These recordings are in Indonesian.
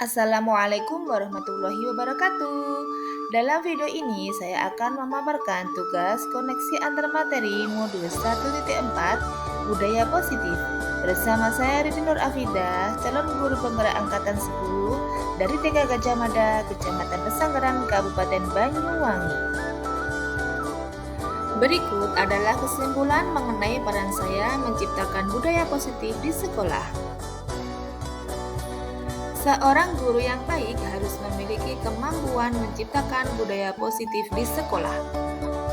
Assalamualaikum warahmatullahi wabarakatuh. Dalam video ini saya akan memaparkan tugas koneksi antar materi modul 1.4 Budaya Positif bersama saya Riti Nur Afida, calon guru penggerak angkatan 10 dari TK Gajah Mada, Kecamatan Pesanggaran, Kabupaten Banyuwangi. Berikut adalah kesimpulan mengenai peran saya menciptakan budaya positif di sekolah. Seorang guru yang baik harus memiliki kemampuan menciptakan budaya positif di sekolah.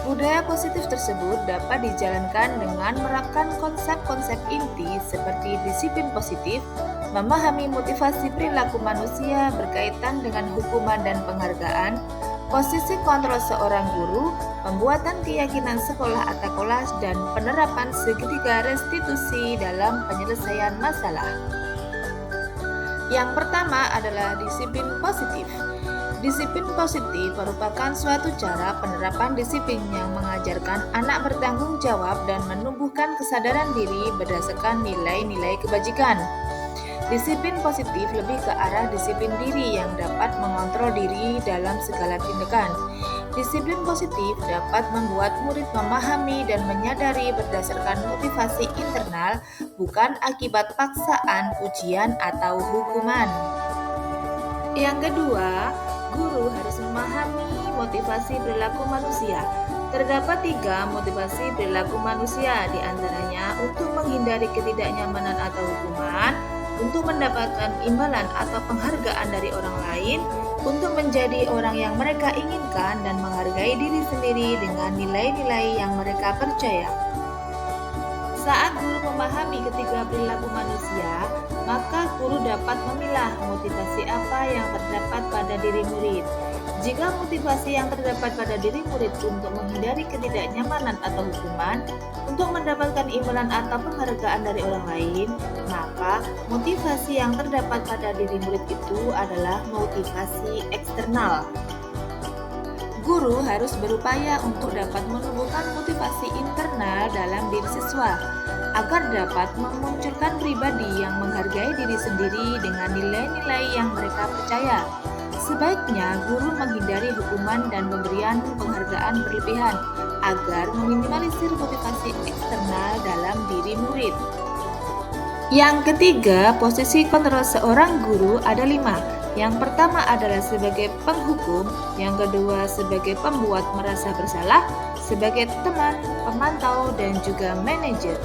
Budaya positif tersebut dapat dijalankan dengan menerapkan konsep-konsep inti seperti disiplin positif, memahami motivasi perilaku manusia berkaitan dengan hukuman dan penghargaan, posisi kontrol seorang guru, pembuatan keyakinan sekolah atau kelas, dan penerapan segitiga restitusi dalam penyelesaian masalah. Yang pertama adalah disiplin positif. Disiplin positif merupakan suatu cara penerapan disiplin yang mengajarkan anak bertanggung jawab dan menumbuhkan kesadaran diri berdasarkan nilai-nilai kebajikan. Disiplin positif lebih ke arah disiplin diri yang dapat mengontrol diri dalam segala tindakan. Disiplin positif dapat membuat murid memahami dan menyadari berdasarkan motivasi internal, bukan akibat paksaan, ujian, atau hukuman. Yang kedua, guru harus memahami motivasi perilaku manusia. Terdapat 3 motivasi perilaku manusia, diantaranya untuk menghindari ketidaknyamanan atau hukuman, untuk mendapatkan imbalan atau penghargaan dari orang lain, untuk menjadi orang yang mereka inginkan, dan menghargai diri sendiri dengan nilai-nilai yang mereka percaya. Saat guru memahami ketiga perilaku manusia, maka guru dapat memilah motivasi apa yang terdapat pada diri murid. Jika motivasi yang terdapat pada diri murid untuk menghindari ketidaknyamanan atau hukuman, untuk mendapatkan imbalan atau penghargaan dari orang lain, maka motivasi yang terdapat pada diri murid itu adalah motivasi eksternal. Guru harus berupaya untuk dapat menumbuhkan motivasi internal dalam diri siswa, agar dapat memunculkan pribadi yang menghargai diri sendiri dengan nilai-nilai yang mereka percaya. Sebaiknya guru menghindari hukuman dan pemberian penghargaan berlebihan, agar meminimalisir motivasi eksternal dalam diri murid. Yang ketiga, posisi kontrol seorang guru ada 5. Yang pertama adalah sebagai penghukum, yang kedua sebagai pembuat merasa bersalah, sebagai teman, pemantau, dan juga manajer.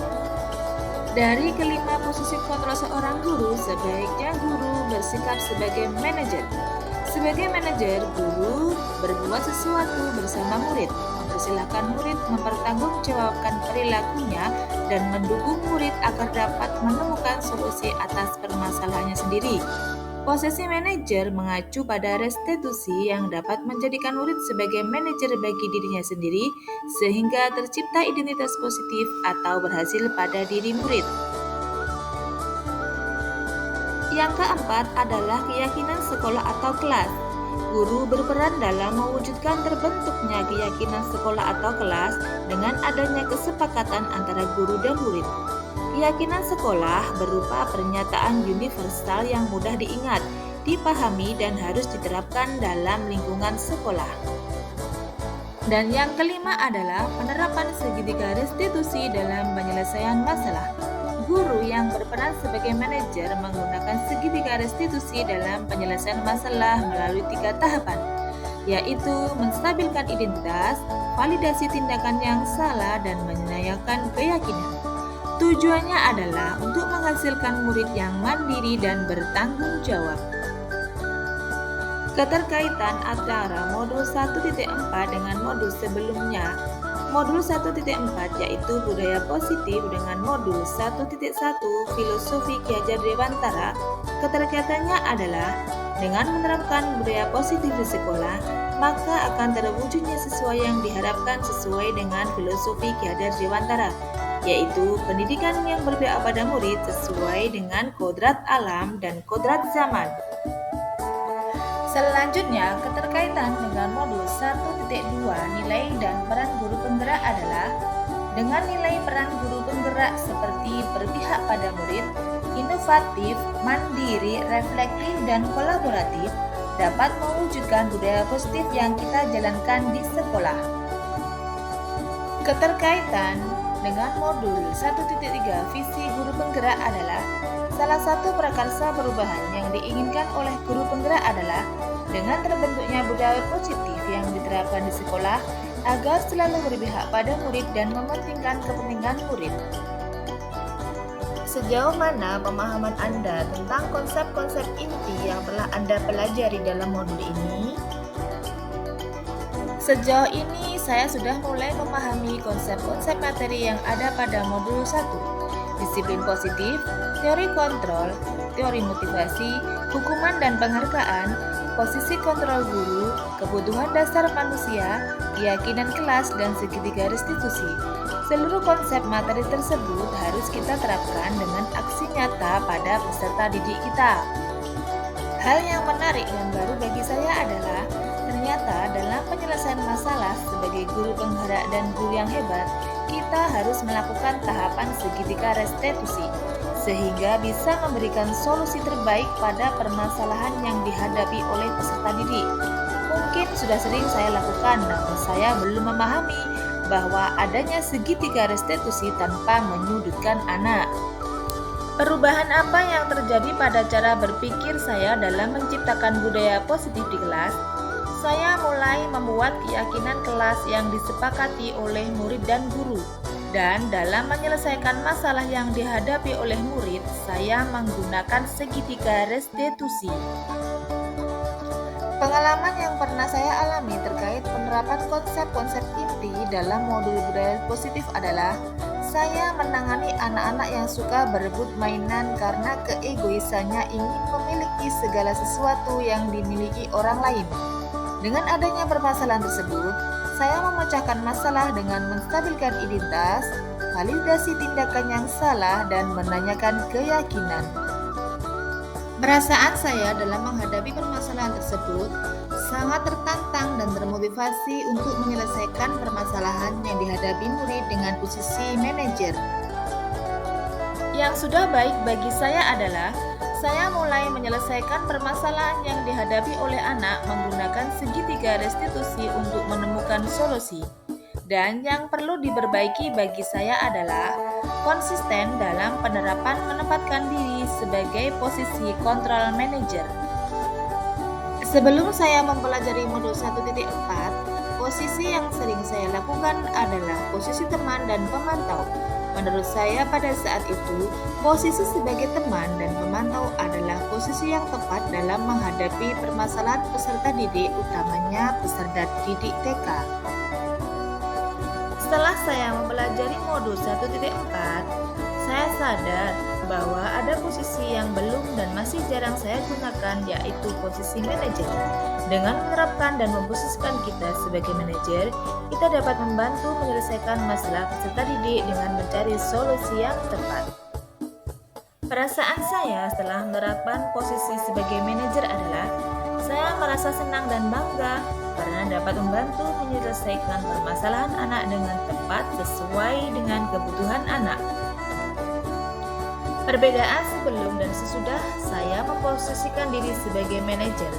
Dari kelima posisi kontrol seorang guru, sebaiknya guru bersikap sebagai manajer. Sebagai manajer, guru berbuat sesuatu bersama murid, mempersilahkan murid mempertanggungjawabkan perilakunya, dan mendukung murid agar dapat menemukan solusi atas permasalahannya sendiri. Posisi manajer mengacu pada restitusi yang dapat menjadikan murid sebagai manajer bagi dirinya sendiri, sehingga tercipta identitas positif atau berhasil pada diri murid. Yang keempat adalah keyakinan sekolah atau kelas. Guru berperan dalam mewujudkan terbentuknya keyakinan sekolah atau kelas dengan adanya kesepakatan antara guru dan murid. Keyakinan sekolah berupa pernyataan universal yang mudah diingat, dipahami, dan harus diterapkan dalam lingkungan sekolah. Dan yang kelima adalah penerapan segitiga restitusi dalam penyelesaian masalah. Guru yang berperan sebagai manajer menggunakan segitiga restitusi dalam penyelesaian masalah melalui 3 tahapan, yaitu menstabilkan identitas, validasi tindakan yang salah, dan menanyakan keyakinan. Tujuannya adalah untuk menghasilkan murid yang mandiri dan bertanggung jawab. Keterkaitan antara modul 1.4 dengan modul sebelumnya. Modul 1.4 yaitu budaya positif dengan modul 1.1 filosofi Ki Hajar Dewantara. Keterkaitannya adalah dengan menerapkan budaya positif di sekolah, maka akan terwujudnya sesuai yang diharapkan sesuai dengan filosofi Ki Hajar Dewantara, yaitu pendidikan yang berpihak pada murid sesuai dengan kodrat alam dan kodrat zaman. Selanjutnya, keterkaitan dengan modul 1.2 nilai dan peran guru penggerak adalah dengan nilai peran guru penggerak seperti berpihak pada murid, inovatif, mandiri, reflektif, dan kolaboratif dapat mewujudkan budaya positif yang kita jalankan di sekolah. Keterkaitan dengan modul 1.3 visi guru penggerak adalah salah satu prakarsa perubahan yang diinginkan oleh guru penggerak adalah dengan terbentuknya budaya positif yang diterapkan di sekolah agar selalu berpihak pada murid dan mementingkan kepentingan murid. Sejauh mana pemahaman Anda tentang konsep-konsep inti yang telah Anda pelajari dalam modul ini? Sejauh ini saya sudah mulai memahami konsep-konsep materi yang ada pada modul 1, disiplin positif, teori kontrol, teori motivasi, hukuman dan penghargaan, posisi kontrol guru, kebutuhan dasar manusia, keyakinan kelas, dan segitiga restitusi. Seluruh konsep materi tersebut harus kita terapkan dengan aksi nyata pada peserta didik kita. Hal yang menarik dan baru bagi saya adalah ternyata dalam penyelesaian masalah sebagai guru penggerak dan guru yang hebat, kita harus melakukan tahapan segitiga restitusi sehingga bisa memberikan solusi terbaik pada permasalahan yang dihadapi oleh peserta didik. Mungkin sudah sering saya lakukan, namun saya belum memahami bahwa adanya segitiga restitusi tanpa menyudutkan anak. Perubahan apa yang terjadi pada cara berpikir saya dalam menciptakan budaya positif di kelas? Saya mulai membuat keyakinan kelas yang disepakati oleh murid dan guru. Dan dalam menyelesaikan masalah yang dihadapi oleh murid, saya menggunakan segitiga restitusi. Pengalaman yang pernah saya alami terkait penerapan konsep-konsep inti dalam modul budaya positif adalah saya menangani anak-anak yang suka berebut mainan karena keegoisannya ingin memiliki segala sesuatu yang dimiliki orang lain. Dengan adanya permasalahan tersebut, saya memecahkan masalah dengan menstabilkan identitas, validasi tindakan yang salah, dan menanyakan keyakinan. Perasaan saya dalam menghadapi permasalahan tersebut sangat tertantang dan termotivasi untuk menyelesaikan permasalahan yang dihadapi murid dengan posisi manajer. Yang sudah baik bagi saya adalah saya mulai menyelesaikan permasalahan yang dihadapi oleh anak menggunakan segitiga restitusi untuk menemukan solusi. Dan yang perlu diperbaiki bagi saya adalah konsisten dalam penerapan menempatkan diri sebagai posisi control manager. Sebelum saya mempelajari modul 1.4, posisi yang sering saya lakukan adalah posisi teman dan pemantau. Menurut saya pada saat itu, posisi sebagai teman dan pemantau adalah posisi yang tepat dalam menghadapi permasalahan peserta didik, utamanya peserta didik TK. Setelah saya mempelajari modul 1.4, saya sadar bahwa ada posisi yang belum dan masih jarang saya gunakan, yaitu posisi manajer. Dengan menerapkan dan memposisikan kita sebagai manajer, kita dapat membantu menyelesaikan masalah peserta didik dengan mencari solusi yang tepat. Perasaan saya setelah menerapkan posisi sebagai manajer adalah saya merasa senang dan bangga karena dapat membantu menyelesaikan permasalahan anak dengan tepat sesuai dengan kebutuhan anak. Perbedaan sebelum dan sesudah saya memposisikan diri sebagai manajer.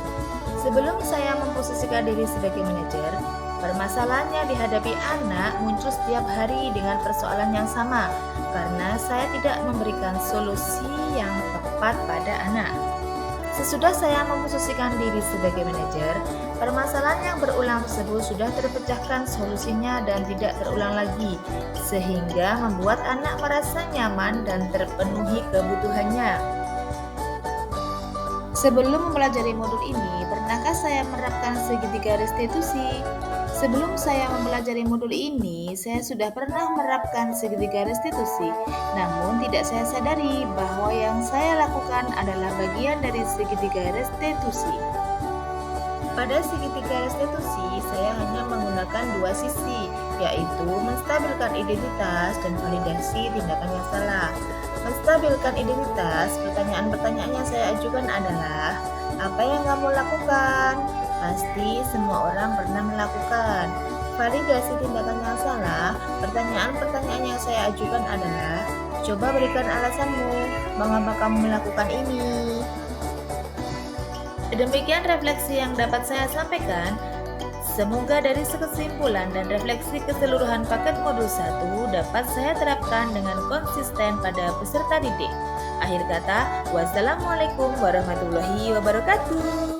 Sebelum saya memposisikan diri sebagai manajer, permasalahan yang dihadapi anak muncul setiap hari dengan persoalan yang sama karena saya tidak memberikan solusi yang tepat pada anak. Sesudah saya memposisikan diri sebagai manajer, permasalahan yang berulang tersebut sudah terpecahkan solusinya dan tidak terulang lagi, sehingga membuat anak merasa nyaman dan terpenuhi kebutuhannya. Sebelum mempelajari modul ini, pernahkah saya menerapkan segitiga restitusi? Sebelum saya mempelajari modul ini, saya sudah pernah menerapkan segitiga restitusi, namun tidak saya sadari bahwa yang saya lakukan adalah bagian dari segitiga restitusi. Pada segitiga restitusi, saya hanya menggunakan dua sisi, yaitu menstabilkan identitas dan validasi tindakan yang salah. Menstabilkan identitas, pertanyaan-pertanyaan yang saya ajukan adalah, apa yang kamu lakukan? Pasti semua orang pernah melakukan. Validasi tindakan yang salah, pertanyaan-pertanyaan yang saya ajukan adalah, coba berikan alasanmu. Mengapa kamu melakukan ini? Demikian refleksi yang dapat saya sampaikan. Semoga dari kesimpulan dan refleksi keseluruhan paket modul 1 dapat saya terapkan dengan konsisten pada peserta didik. Akhir kata, wassalamualaikum warahmatullahi wabarakatuh.